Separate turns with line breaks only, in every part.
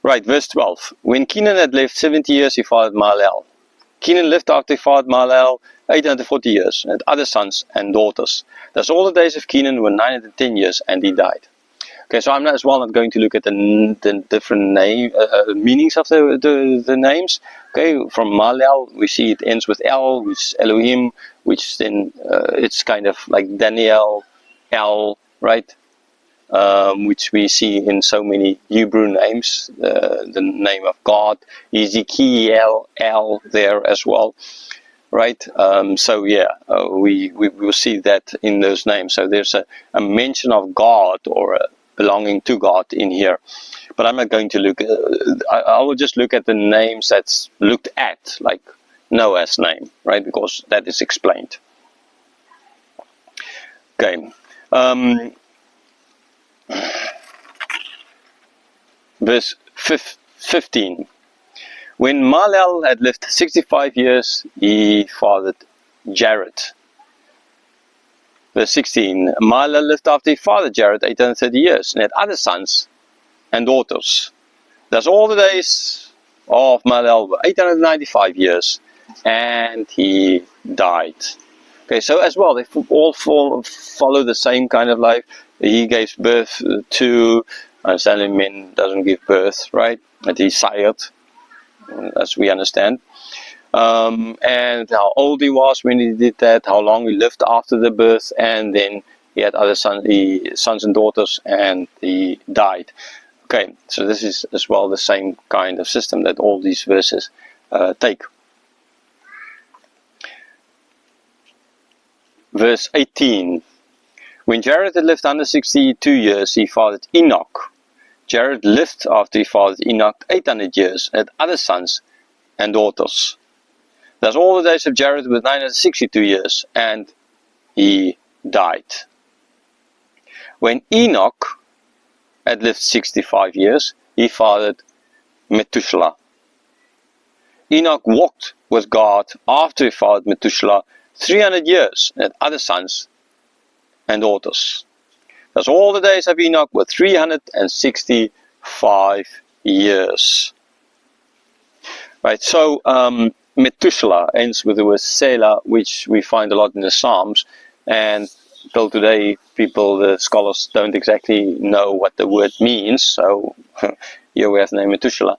Right, verse 12. When Kenan had lived 70 years, he fathered Mahalalel. Kenan lived after he fathered Mahalalel 840 years, and had other sons and daughters. Thus all the days of Kenan were 910 years, and he died. Okay, so I'm as well not going to look at the different meanings of the names. Okay, from Mahalalel, we see it ends with El, which is Elohim, which then it's kind of like Daniel, El, right? Which we see in so many Hebrew names, the name of God, Ezekiel, El there as well, right? So yeah, we will see that in those names. So there's a mention of God or belonging to God in here. But I'm not going to look, I will just look at the names that's looked at, like Noah's name, right? Because that is explained. Okay. Verse 15. When Mahalalel had lived 65 years, he fathered Jared. Verse 16. Mahalalel lived after he fathered Jared 830 years, and had other sons and daughters. Thus all the days of Mahalalel were 895 years, and he died. Okay, so as well, they all follow the same kind of life. He gave birth to, understandably men doesn't give birth, right? And he sired, as we understand. And how old he was when he did that, how long he lived after the birth, and then he had other sons and daughters, and he died. Okay, so this is as well the same kind of system that all these verses take. Verse 18. When Jared had lived 162 years, he fathered Enoch. Jared lived after he fathered Enoch 800 years, and had other sons and daughters. Thus all the days of Jared were 962 years, and he died. When Enoch had lived 65 years, he fathered Methuselah. Enoch walked with God after he fathered Methuselah 300 years, and had other sons and daughters. Thus all the days of Enoch were 365 years. Right, so Methuselah ends with the word Selah, which we find a lot in the Psalms, and till today the scholars don't exactly know what the word means, so here we have the name Methuselah,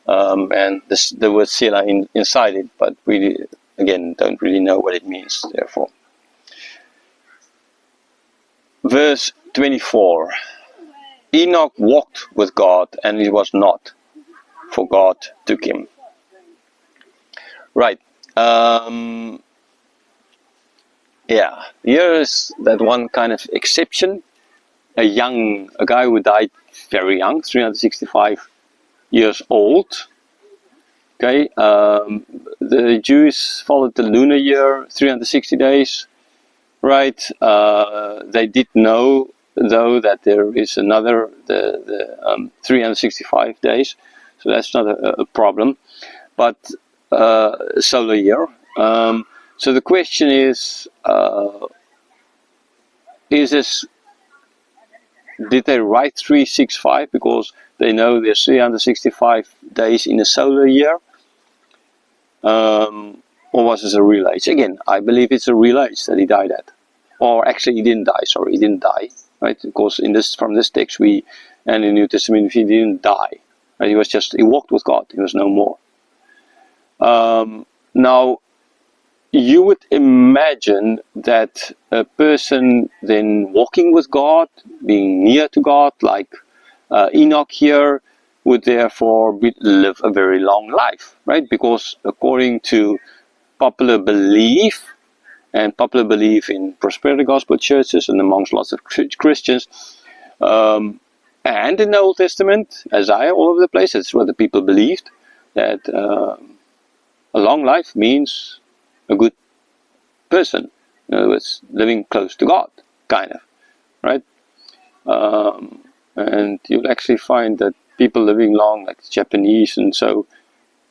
and the word Selah inside it, but we again don't really know what it means, therefore. Verse 24. Enoch walked with God, and he was not, for God took him. Right. Yeah, here is that one kind of exception. A guy who died very young, 365 years old. Okay, the Jews followed the lunar year, 360 days. Right, they did know, though, that there is another, the 365 days, so that's not a problem. But solar year. So the question is this, did they write 365 because they know there's 365 days in a solar year? Or was it a real age? Again, I believe it's a real age that he died at. Or actually he didn't die, sorry, he didn't die. Right? Because from this text and in the New Testament, he didn't die. Right? He walked with God, he was no more. Now, you would imagine that a person then walking with God, being near to God, like Enoch here, would therefore live a very long life, right? Because according to popular belief, and popular belief in prosperity gospel churches and amongst lots of Christians, and in the Old Testament, Isaiah, all over the place, that's what the people believed, that a long life means a good person. In other words, living close to God, kind of, right? And you'll actually find that people living long, like the Japanese and so,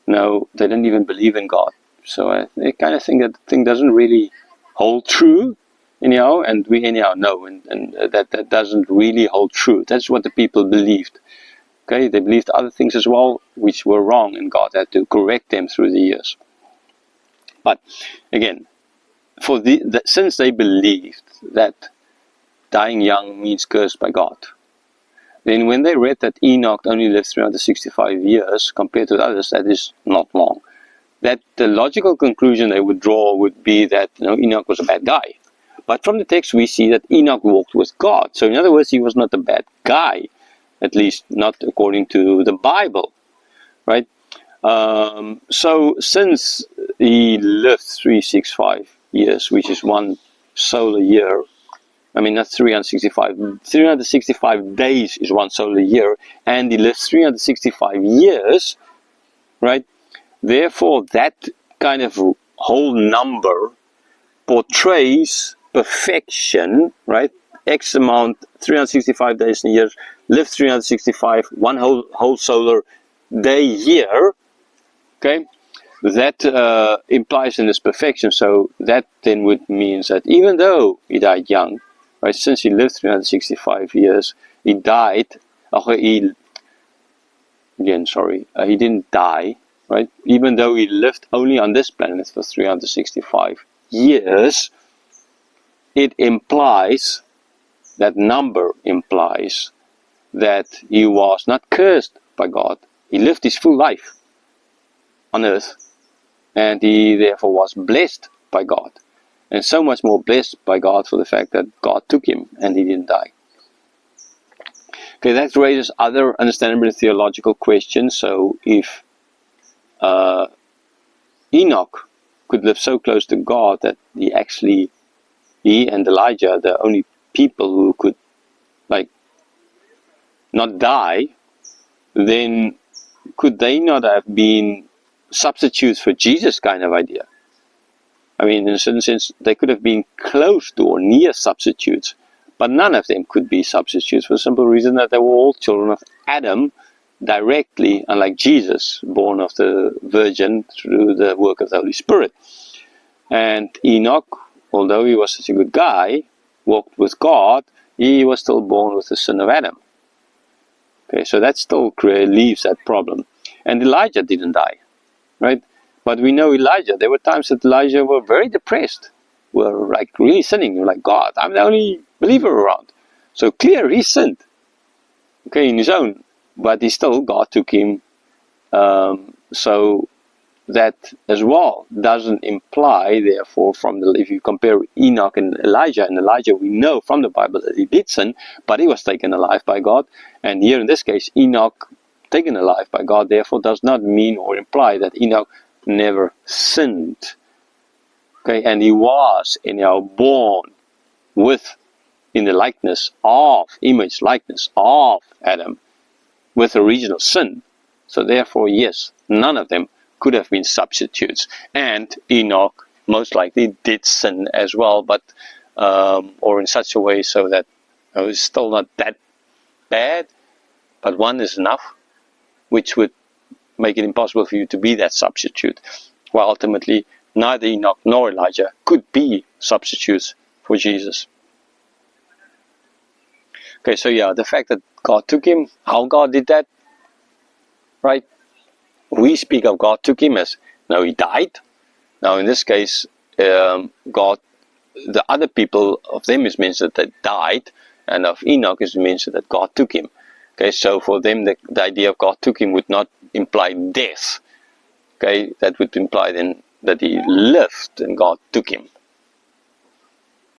no, they don't even believe in God. So I kind of think that the thing doesn't really hold true, anyhow, and we anyhow know, and that doesn't really hold true. That's what the people believed. Okay, they believed other things as well, which were wrong, and God had to correct them through the years. But again, since they believed that dying young means cursed by God, then when they read that Enoch only lived 365 years compared to others, that is not long. That the logical conclusion they would draw would be that Enoch was a bad guy. But from the text we see that Enoch walked with God. So in other words, he was not a bad guy, at least not according to the Bible, right? So since he lived 365 years, which is one solar year, I mean, not 365. 365 days is one solar year, and he lived 365 years, right? Therefore, that kind of whole number portrays perfection, right? X amount, 365 days in a year, live 365, one whole solar day year, okay? That implies in this perfection. So that then would mean that even though he died young, right, since he lived 365 years, he died, he didn't die, right? Even though he lived only on this planet for 365 years, it implies, that number implies, that he was not cursed by God. He lived his full life on earth, and he therefore was blessed by God. And so much more blessed by God for the fact that God took him and he didn't die. Okay, that raises other understandable theological questions. So if Enoch could live so close to God that he and Elijah are the only people who could not die, then could they not have been substitutes for Jesus kind of idea? I mean, in a certain sense, they could have been close to or near substitutes, but none of them could be substitutes for the simple reason that they were all children of Adam directly, unlike Jesus, born of the Virgin through the work of the Holy Spirit. And Enoch, although he was such a good guy, walked with God, he was still born with the sin of Adam. Okay, so that still leaves that problem. And Elijah didn't die, right? But we know Elijah, there were times that Elijah were very depressed, were like really sinning, like, God, I'm the only believer around. So clear, he sinned, okay, in his own, but God took him. So that as well doesn't imply, therefore, if you compare Enoch and Elijah we know from the Bible that he did sin, but he was taken alive by God. And here in this case, Enoch taken alive by God, therefore does not mean or imply that Enoch never sinned. Okay, and he was born in the likeness of Adam, with original sin. So therefore, yes, none of them could have been substitutes. And Enoch most likely did sin as well, but or in such a way so that it was still not that bad, but one is enough, which would make it impossible for you to be that substitute. Well, ultimately, neither Enoch nor Elijah could be substitutes for Jesus. Okay, so yeah, the fact that God took him, how God did that, right? We speak of God took him as, no, he died. Now in this case, God, the other people, of them is mentioned that they died, and of Enoch is mentioned that God took him. Okay, so for them the idea of God took him would not imply death. Okay, that would imply then that he lived and God took him.